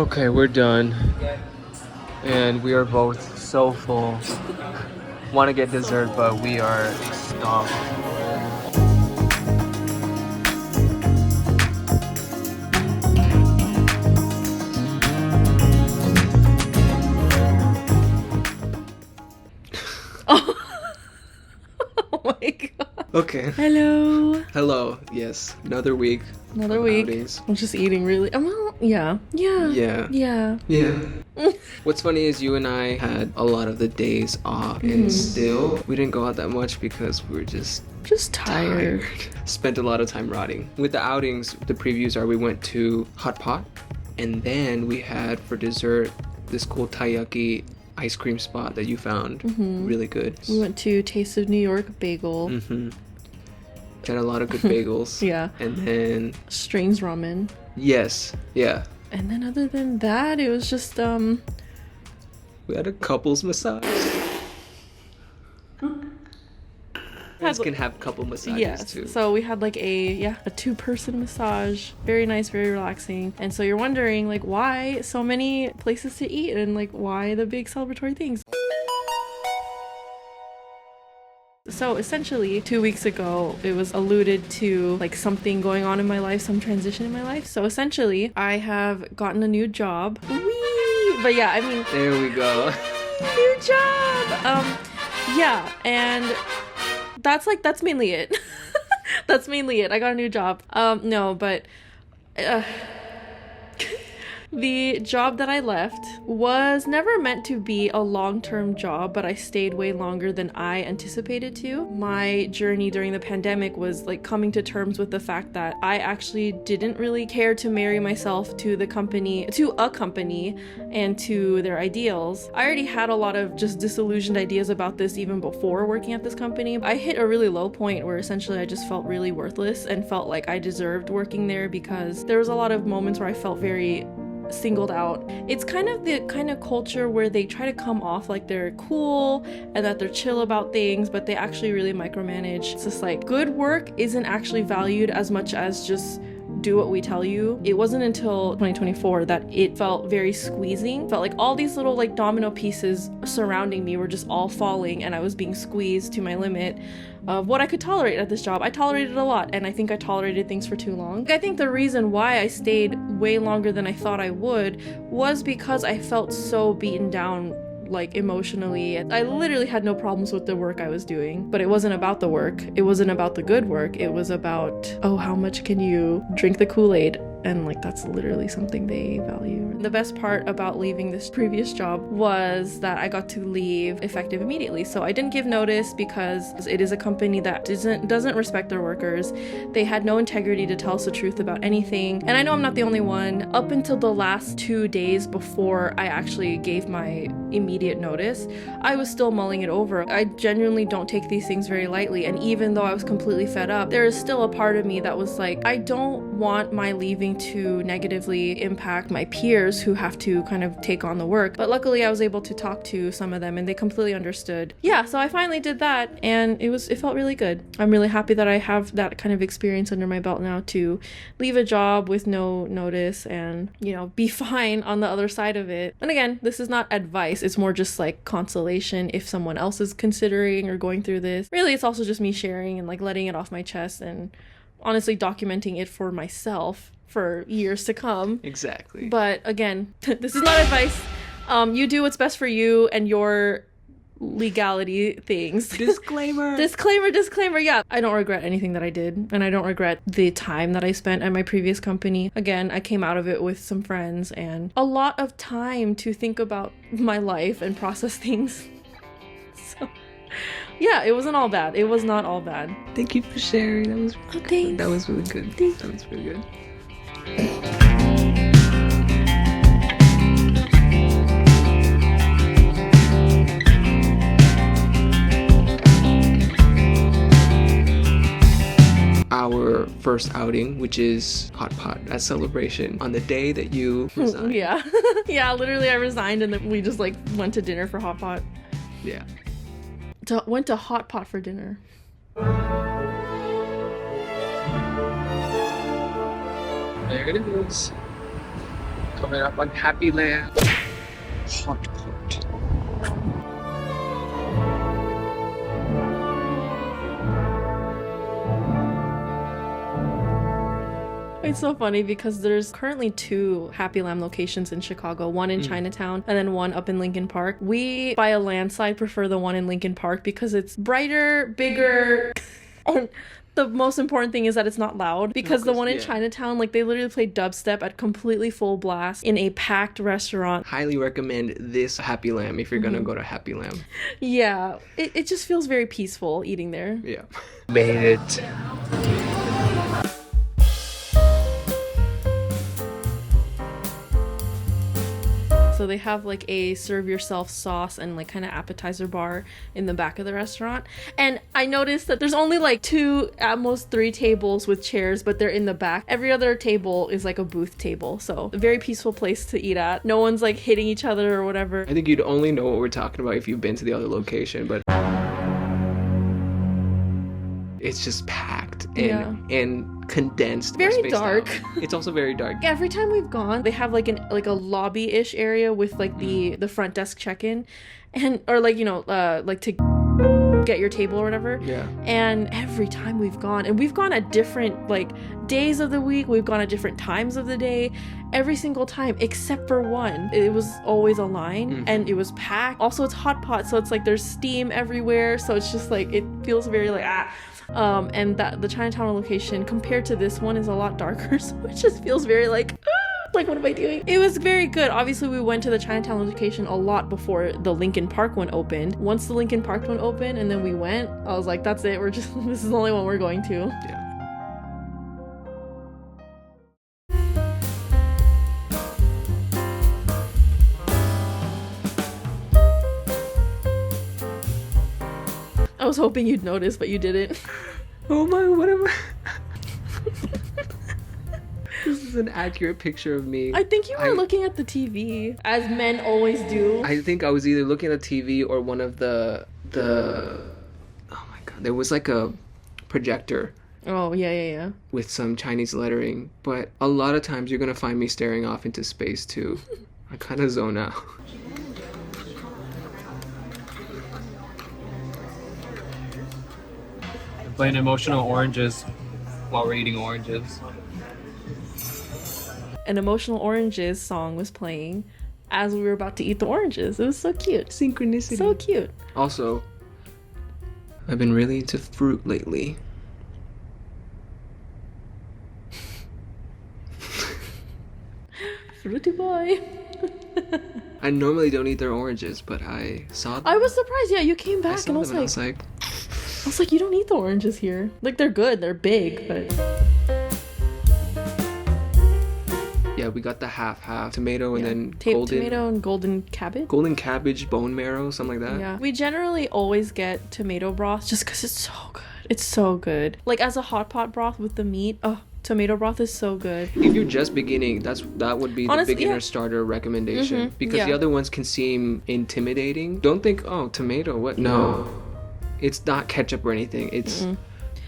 Okay, we're done. And we are both so full. Want to get dessert, but we are stuffed. Oh. Oh my god. Okay. Hello. Hello. Yes. Another week. Another of week. Outings. I'm just eating really. Well, yeah. Yeah. What's funny is you and I had a lot of the days off, and still we didn't go out that much because we were just tired. Spent a lot of time rotting. With the outings, the previews are we went to Hot Pot, and then we had for dessert this cool taiyaki ice cream spot that you found. Really good. We went to Taste of New York Bagel. Had a lot of good bagels. Yeah. And then Strings ramen. yes, yeah. And then other than that, it was just We had a couples massage. Guys can have couple massages too. So we had like a 2-person massage. Very nice, very relaxing. And so you're wondering like why so many places to eat and like why the big celebratory things. So essentially 2 weeks ago it was alluded to like something going on in my life, some transition in my life. So essentially I have gotten a new job. Whee! But yeah, I mean, There we go. new job. Yeah, and that's mainly it. That's mainly it. I got a new job. No, but the job that I left was never meant to be a long-term job, but I stayed way longer than I anticipated to. My journey during the pandemic was like coming to terms with the fact that I actually didn't really care to marry myself to a company and to their ideals. I already had a lot of just disillusioned ideas about this even before working at this company. I hit a really low point where essentially I just felt really worthless and felt like I deserved working there because there was a lot of moments where I felt very singled out. It's kind of the kind of culture where they try to come off like they're cool and that they're chill about things, but they actually really micromanage. It's just like good work isn't actually valued as much as just do what we tell you. It wasn't until 2024 that it felt very squeezing. Felt like all these little like domino pieces surrounding me were just all falling and I was being squeezed to my limit of what I could tolerate at this job. I tolerated a lot and I think I tolerated things for too long. I think the reason why I stayed way longer than I thought I would was because I felt so beaten down like emotionally. I literally had no problems with the work I was doing, but it wasn't about the work. It wasn't about the good work. It was about, oh, how much can you drink the Kool-Aid? And like that's literally something they value. The best part about leaving this previous job was that I got to leave effective immediately. So I didn't give notice because it is a company that doesn't respect their workers. They had no integrity to tell us the truth about anything. And I know I'm not the only one. Up until the last 2 days before I actually gave my immediate notice, I was still mulling it over. I genuinely don't take these things very lightly. And even though I was completely fed up, there is still a part of me that was like, I don't want my leaving to negatively impact my peers who have to kind of take on the work. But luckily I was able to talk to some of them and they completely understood. Yeah, so I finally did that and it felt really good. I'm really happy that I have that kind of experience under my belt now to leave a job with no notice and, you know, be fine on the other side of it. And again, this is not advice. It's more just like consolation if someone else is considering or going through this. Really, it's also just me sharing and like letting it off my chest and honestly documenting it for myself for years to come. Exactly. But again, this is not advice. You do what's best for you and your legality things. Disclaimer. Disclaimer. Yeah, I don't regret anything that I did, and I don't regret the time that I spent at my previous company. Again, I came out of it with some friends and a lot of time to think about my life and process things. So yeah, it wasn't all bad. It was not all bad. Thank you for sharing. That was really thanks. That was really good. Thanks. That was really good. Our first outing, which is Hot Pot, a celebration on the day that you resigned. Yeah. Yeah, literally I resigned and then we just like went to dinner for Hot Pot. Yeah. Went to Hot Pot for dinner. There it is. Coming up on Happy Land. Hot pot. It's so funny because there's currently 2 Happy Lamb locations in Chicago, one in Chinatown and then one up in Lincoln Park. We, by a landslide, prefer the one in Lincoln Park because it's brighter, bigger, and the most important thing is that it's not loud, because the one in Chinatown, like, they literally play dubstep at completely full blast in a packed restaurant. Highly recommend this Happy Lamb if you're gonna go to Happy Lamb. Yeah, it just feels very peaceful eating there. Yeah. Made it. So they have like a serve yourself sauce and like kind of appetizer bar in the back of the restaurant. And I noticed that there's only like 2, at most 3 tables with chairs, but they're in the back. Every other table is like a booth table. So a very peaceful place to eat at. No one's like hitting each other or whatever. I think you'd only know what we're talking about if you've been to the other location, but it's just packed and condensed. Very dark. It's also very dark. Every time we've gone, they have like a lobby-ish area with like the front desk check-in, and or like, you know, like to get your table or whatever. Yeah. And every time we've gone, and we've gone at different like days of the week, we've gone at different times of the day, every single time except for one, it was always a line and it was packed. Also, it's hot pot, so it's like there's steam everywhere, so it's just like it feels very like and that the Chinatown location compared to this one is a lot darker, so it just feels very like what am I doing? It was very good. Obviously, we went to the Chinatown location a lot before the Lincoln Park one opened. Once the Lincoln Park one opened and then we went, I was like, that's it. This is the only one we're going to. Yeah. I was hoping you'd notice, but you didn't. Oh my, whatever. This is an accurate picture of me. I think you were looking at the TV, as men always do. I think I was either looking at the TV or one of the oh my god, there was like a projector. Oh, yeah. With some Chinese lettering, but a lot of times you're gonna find me staring off into space too. I kind of zone out. Playing emotional oranges while we're eating oranges. An Emotional Oranges song was playing as we were about to eat the oranges. It was so cute. Synchronicity. So cute. Also, I've been really into fruit lately. Fruity boy. I normally don't eat their oranges, but I saw them. I was surprised. Yeah, you came back and I was like, you don't eat the oranges here. Like, they're good. They're big, but... Yeah, we got the half tomato and then golden tomato and golden cabbage. Golden cabbage, bone marrow, something like that. Yeah, we generally always get tomato broth just because it's so good. It's so good. Like, as a hot pot broth with the meat. Oh, tomato broth is so good. If you're just beginning, that would be the beginner starter recommendation, because the other ones can seem intimidating. Don't think, oh, tomato, what? No, it's not ketchup or anything.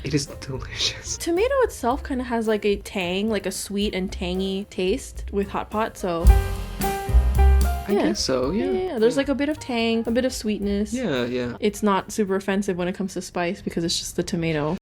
It is delicious. Tomato itself kind of has like a tang, like a sweet and tangy taste with hot pot, so... I guess so, yeah. There's like a bit of tang, a bit of sweetness. Yeah. It's not super offensive when it comes to spice because it's just the tomato.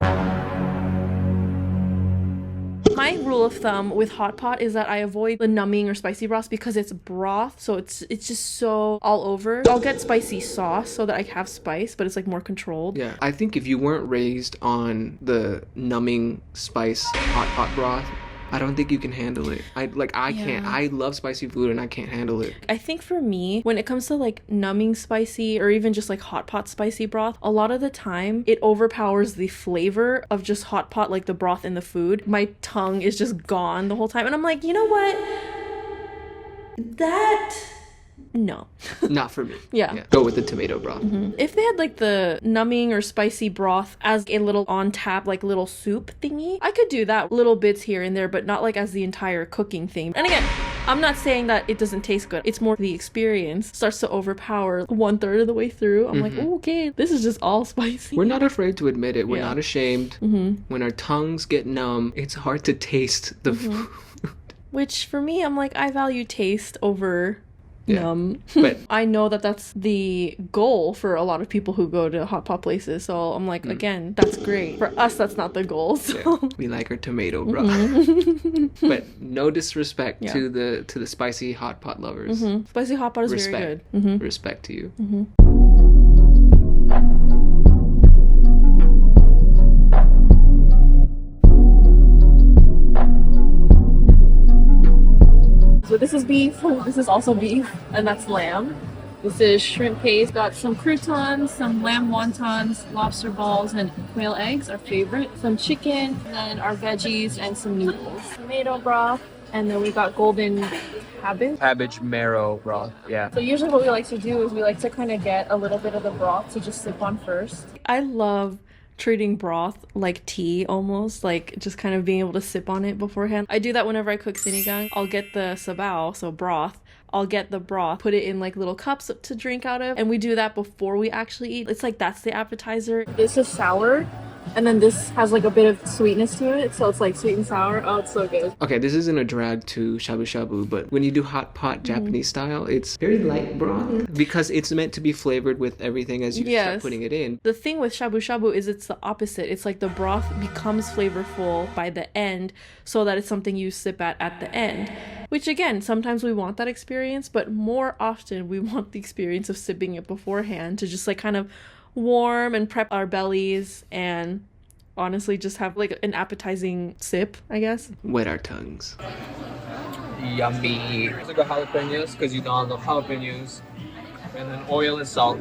My rule of thumb with hot pot is that I avoid the numbing or spicy broths because it's broth, so it's just so all over. I'll get spicy sauce so that I have spice, but it's like more controlled. Yeah, I think if you weren't raised on the numbing spice hot pot broth, I don't think you can handle it. I can't. I love spicy food and I can't handle it. I think for me, when it comes to like numbing spicy or even just like hot pot spicy broth, a lot of the time it overpowers the flavor of just hot pot, like the broth in the food. My tongue is just gone the whole time. And I'm like, you know what? No. Not for me. Yeah. Go with the tomato broth. If they had like the numbing or spicy broth as a little on tap, like little soup thingy, I could do that, little bits here and there, but not like as the entire cooking thing. And again, I'm not saying that it doesn't taste good. It's more the experience starts to overpower 1/3 of the way through. I'm like, oh, okay, this is just all spicy. We're not afraid to admit it. We're not ashamed. When our tongues get numb, it's hard to taste the food. Which for me, I'm like, I value taste over yum. But I know that that's the goal for a lot of people who go to hot pot places. So I'm like, again, that's great. For us, that's not the goal. So. we like our tomato broth. But no disrespect to the spicy hot pot lovers. Spicy hot pot is very good. Respect to you. So this is beef, this is also beef, and that's lamb. This is shrimp paste, got some croutons, some lamb wontons, lobster balls, and quail eggs, our favorite. Some chicken, and then our veggies, and some noodles. Tomato broth, and then we got golden cabbage. Cabbage marrow broth, yeah. So usually what we like to do is we like to kind of get a little bit of the broth to just sip on first. I love treating broth like tea almost, like just kind of being able to sip on it beforehand. I do that whenever I cook sinigang. I'll get the sabaw, so broth. I'll get the broth, put it in like little cups to drink out of, and we do that before we actually eat. It's like that's the appetizer. This is sour, and then this has like a bit of sweetness to it, so it's like sweet and sour. Oh, it's so good. Okay, this isn't a drag to shabu shabu, but when you do hot pot Japanese style, it's very light broth because it's meant to be flavored with everything as you start putting it in. The thing with shabu shabu is it's the opposite. It's like the broth becomes flavorful by the end so that it's something you sip at the end. Which again, sometimes we want that experience, but more often we want the experience of sipping it beforehand to just like kind of warm and prep our bellies and honestly just have like an appetizing sip, I guess. Wet our tongues. Yummy. Let's go jalapenos because you know I love jalapenos. And then oil and salt.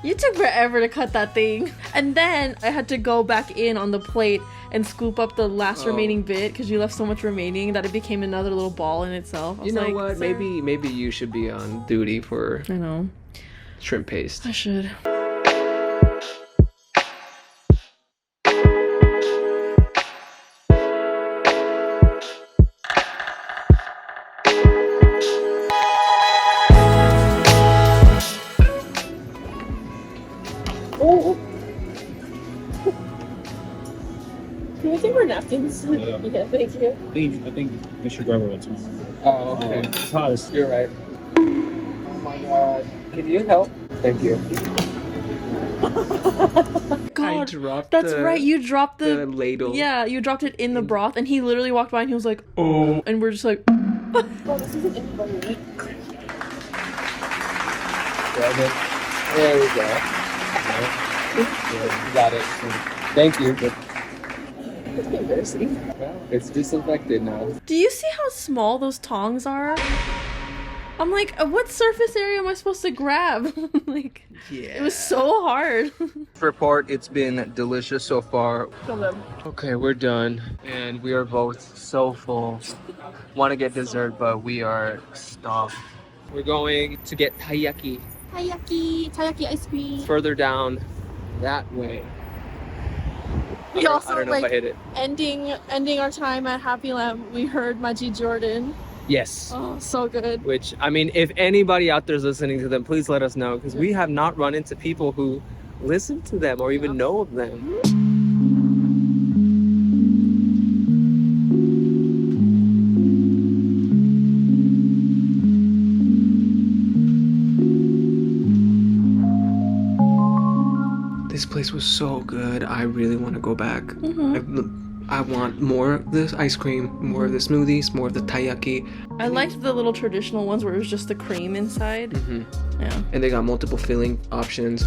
You took forever to cut that thing. And then I had to go back in on the plate and scoop up the last remaining bit because you left so much remaining that it became another little ball in itself. You know what? Maybe you should be on duty for shrimp paste. I should. Oh. Can we take our napkins? Yeah, thank you. I think we should grab our time. Oh, okay. It's hot. You're right. Oh my god. Can you help? Thank you. God, dropped that's right. You dropped the ladle. Yeah, you dropped it in the broth, and he literally walked by and he was like, "Oh," and we're just like, "Oh, this isn't anybody." Grab it. There we go. You got it. Thank you. It's embarrassing. Well, it's disinfected now. Do you see how small those tongs are? I'm like, what surface area am I supposed to grab? Like, it was so hard. Report, it's been delicious so far. Okay, we're done. And we are both so full. Want to get dessert, but we are stuffed. We're going to get taiyaki. Taiyaki ice cream. Further down that way. We also I don't know if I hit it. ending our time at Happy Lamb. We heard Majid Jordan. Yes. Oh, so good. Which, I mean, if anybody out there is listening to them, please let us know, because we have not run into people who listen to them or even know of them. This place was so good. I really want to go back. I want more of this ice cream, more of the smoothies, more of the taiyaki. I liked the little traditional ones where it was just the cream inside. Yeah. And they got multiple filling options.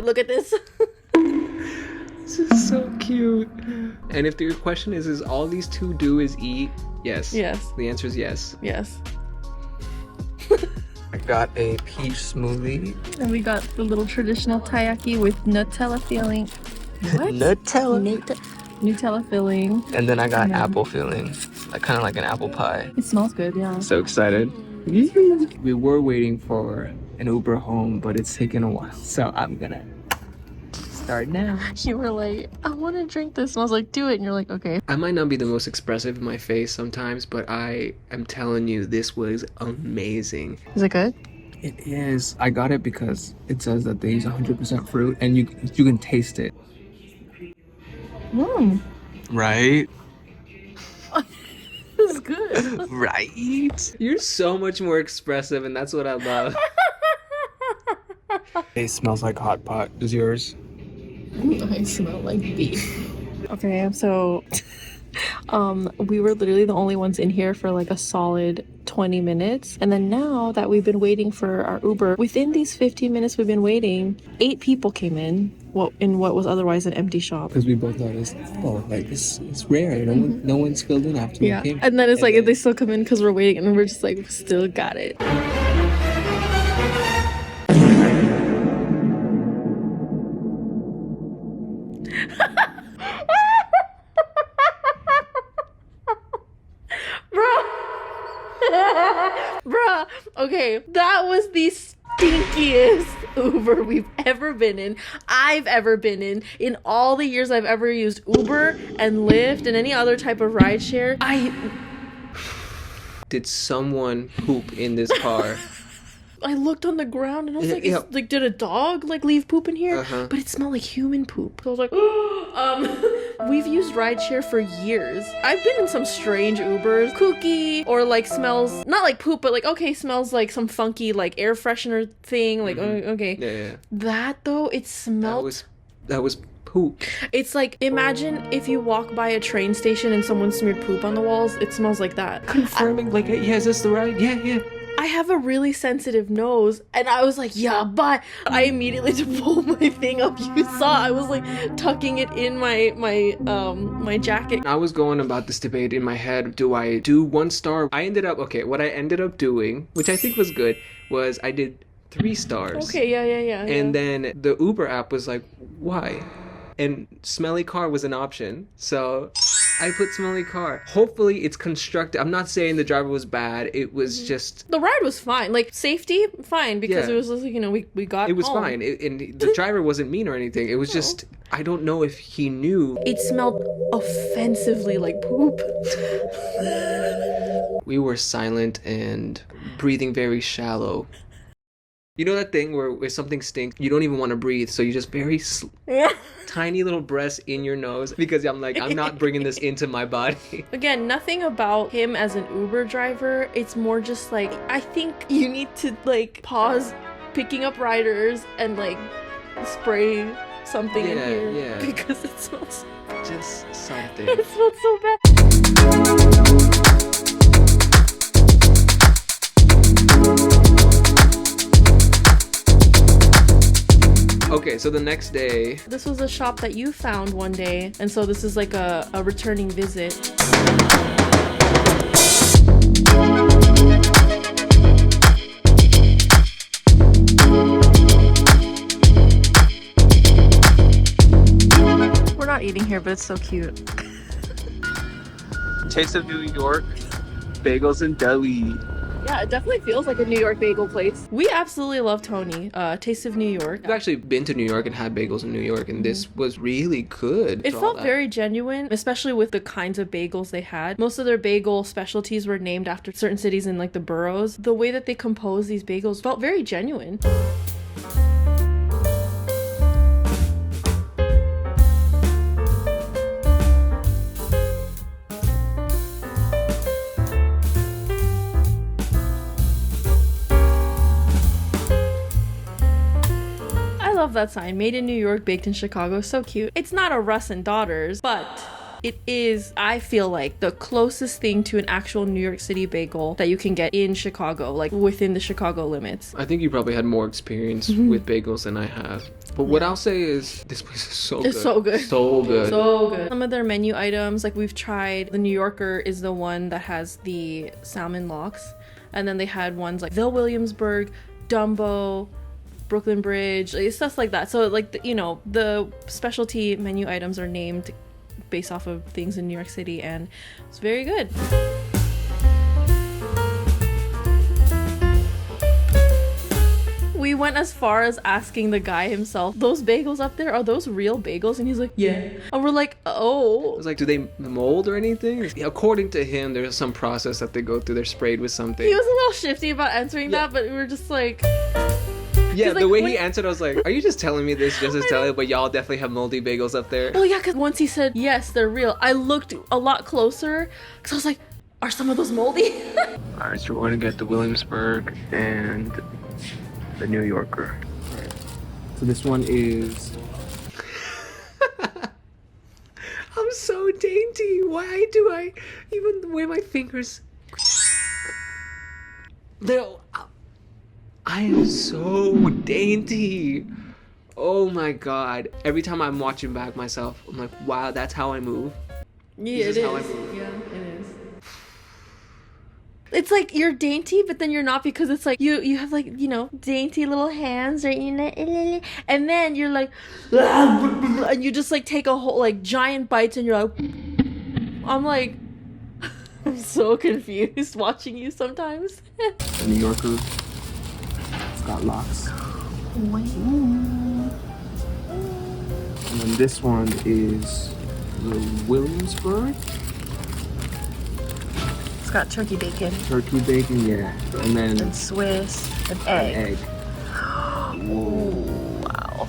Look at this. This is so cute. And if your question is all these two do is eat? Yes. Yes. The answer is yes. Yes. I got a peach smoothie. And we got the little traditional taiyaki with Nutella filling. What? Nutella filling. And then I got apple filling. Like kind of like an apple pie. It smells good, yeah. So excited. We were waiting for an Uber home, but it's taken a while. So I'm gonna start now. You were like, I want to drink this. And I was like, do it. And you're like, okay. I might not be the most expressive in my face sometimes, but I am telling you, this was amazing. Is it good? It is. I got it because it says that they use 100% fruit, and you can taste it. Mmm. Right? This is good. Right? You're so much more expressive, and that's what I love. It smells like hot pot. Does yours? I smell like beef. Okay, so we were literally the only ones in here for like a solid 20 minutes. And then now that we've been waiting for our Uber, within these 15 minutes we've been waiting, 8 people came in what was otherwise an empty shop. Because we both noticed, it's rare. No one's filled in after we came. And then it's like they still come in because we're waiting, and we're just like, we still got it. Bruh, okay, that was the stinkiest Uber we've ever been in. I've ever been in all the years I've ever used Uber and Lyft and any other type of rideshare. Did someone poop in this car? I looked on the ground and I was like, did a dog like leave poop in here? But it smelled like human poop. So I was like, we've used rideshare for years. I've been in some strange Ubers, kooky, or like smells not like poop, but like smells like some funky like air freshener thing. Like okay, Yeah. That though, it smelled. That was poop. It's like, imagine if you walk by a train station and someone smeared poop on the walls. It smells like that. Confirming, is this the ride? Yeah. I have a really sensitive nose, and I was like, yeah, but I immediately had to pull my thing up. You saw I was like tucking it in my jacket. I was going about this debate in my head. Do I do 1 star? What I ended up doing, which I think was good, was I did 3 stars. Okay, yeah. And then the Uber app was like, why? And smelly car was an option. So I put smelly car. Hopefully it's constructed. I'm not saying the driver was bad. It was just... The ride was fine. Like, safety, fine. Because it was just, we got It was home. fine. And the driver wasn't mean or anything. It was just... I don't know if he knew. It smelled offensively like poop. We were silent and breathing very shallow. You know that thing where something stinks, you don't even want to breathe, so you just very tiny little breaths in your nose, because I'm like, I'm not bringing this into my body. Again, nothing about him as an Uber driver. It's more just like, I think you need to like pause picking up riders and like spray something in here. Yeah. Because it smells... Just something. It smells so bad. Okay, so the next day... This was a shop that you found one day, and so this is like a returning visit. We're not eating here, but it's so cute. Taste of New York, bagels and deli. Yeah, it definitely feels like a New York bagel place. We absolutely love Tony. Taste of New York. I've actually been to New York and had bagels in New York, and this was really good. It felt very genuine, especially with the kinds of bagels they had. Most of their bagel specialties were named after certain cities in like the boroughs. The way that they composed these bagels felt very genuine. I love that sign, made in New York, baked in Chicago. So cute. It's not a Russ and Daughters, but it is, I feel like, the closest thing to an actual New York City bagel that you can get in Chicago, like within the Chicago limits. I think you probably had more experience with bagels than I have. But what I'll say is this place is so good. It's so good. So good. So good. Some of their menu items, like we've tried, the New Yorker is the one that has the salmon lox. And then they had ones like the Williamsburg, Dumbo, Brooklyn Bridge, like, stuff like that. So like, the specialty menu items are named based off of things in New York City, and it's very good. We went as far as asking the guy himself, those bagels up there, are those real bagels? And he's like, yeah. And we're like, oh. I was like, do they mold or anything? Yeah, according to him, there's some process that they go through. They're sprayed with something. He was a little shifty about answering that, but we were just like... Yeah, like, the way he answered, I was like, are you just telling me this just to tell it? But y'all definitely have moldy bagels up there. Well, yeah, because once he said, yes, they're real, I looked a lot closer, because I was like, are some of those moldy? Alright, so we're going to get the Williamsburg and the New Yorker. Alright. So this one is... I'm so dainty. Why do I even the way my fingers... I am so dainty. Oh my god. Every time I'm watching back myself, I'm like, wow, that's how I move. Yeah, This it is how I is. move. Yeah, it is. It's like you're dainty, but then you're not, because it's like you have like, dainty little hands, right? And then you're like, and you just like take a whole like giant bites, and you're like, I'm like, I'm so confused watching you sometimes. The New Yorker. It's got locks. And then this one is the Williamsburg. It's got turkey bacon Turkey bacon, yeah. And then and Swiss and egg. Whoa. Wow.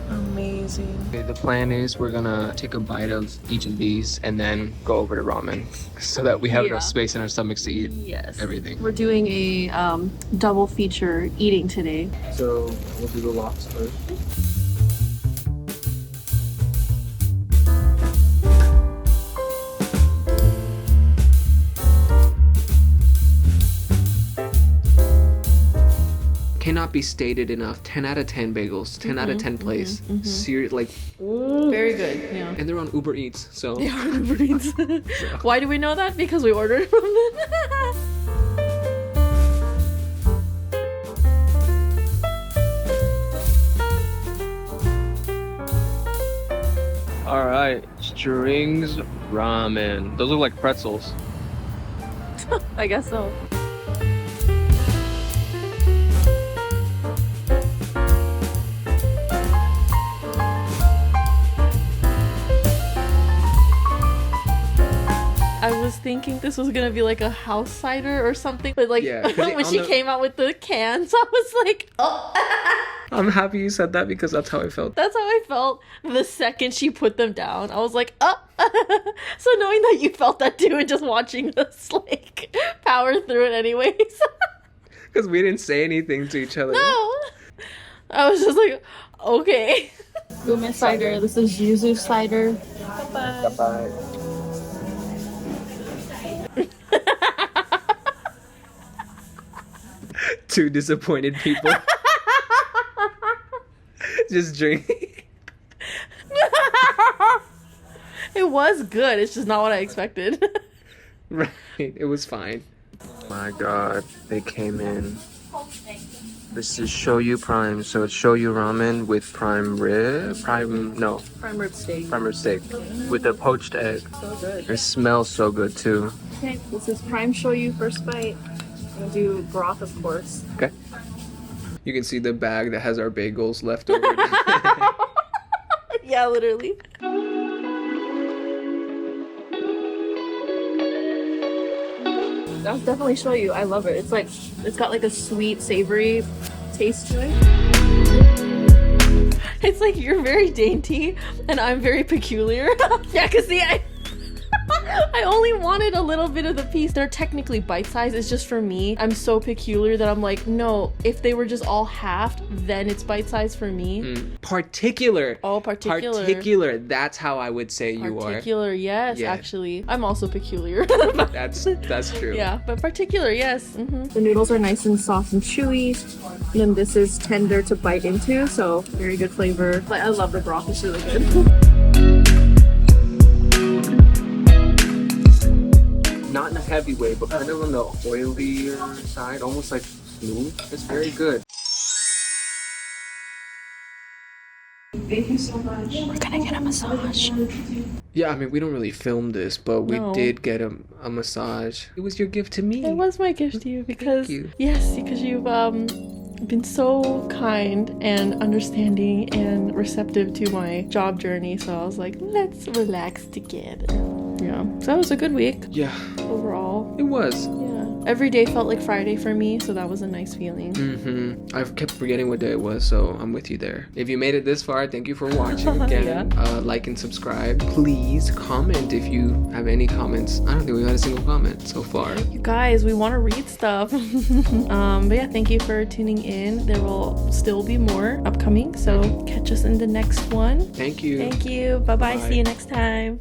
Amazing. Okay, the plan is we're gonna take a bite of each of these and then go over to ramen so that we have enough space in our stomachs to eat everything. We're doing a double feature eating today. So we'll do the lox first. Cannot be stated enough. 10 out of 10 bagels. 10 out of 10 place. Like, Very good. Yeah. and they're on Uber Eats, so. They are Uber Eats. Why do we know that? Because we ordered from them. All right, Strings Ramen. Those look like pretzels. I guess so. I was thinking this was gonna be like a house cider or something, but like Yeah, 'cause when she came out with the cans, I was like, oh. I'm happy you said that because that's how I felt. That's how I felt the second she put them down. I was like, oh. So knowing that you felt that too, and just watching us like power through it anyways. Because we didn't say anything to each other. No. I was just like, okay. Gume cider. This is yuzu cider. Bye-bye. Two disappointed people. Just drink. It was good. It's just not what I expected. Right. It was fine. My god. They came in. This is shoyu prime. So it's shoyu ramen with prime rib. Prime Prime rib steak. rib steak. With the poached egg. So good. It smells so good too. Okay, this is prime shoyu first bite. I'm gonna do broth, of course. Okay. You can see the bag that has our bagels left over. Yeah, literally. That's definitely shoyu. I love it. It's like, it's got like a sweet, savory taste to it. It's like you're very dainty and I'm very peculiar. Yeah, cause see, I only wanted a little bit of the piece. They're technically bite-sized. It's just for me. I'm so peculiar that I'm like, no, if they were just all halved, then it's bite-sized for me. Particular. Oh, particular. Particular. That's how I would say you are. Particular, yes, Yeah. actually. I'm also peculiar. That's true. Yeah, but particular, yes. The noodles are nice and soft and chewy. And then this is tender to bite into, so very good flavor. Like, I love the broth, it's really good. Not in a heavy way, but kind of on the oilier side, almost like smooth. It's very good. Thank you so much. We're gonna get a massage. Yeah, I mean, we don't really film this, but we No. did get a massage. It was your gift to me. It was my gift to you because you. yes, because you've been so kind and understanding and receptive to my job journey. So I was like, let's relax together. Yeah. So that was a good week Yeah, overall. it was. Yeah. Every day felt like Friday for me, so that was a nice feeling. I've kept forgetting what day it was, so I'm with you there. If you made it this far, thank you for watching again. Like and subscribe. Please comment if you have any comments. I don't think we got a single comment so far. You guys, we want to read stuff. But yeah, thank you for tuning in. There will still be more upcoming, so catch us in the next one. Thank you. Thank you. Bye-bye. Bye. See you next time.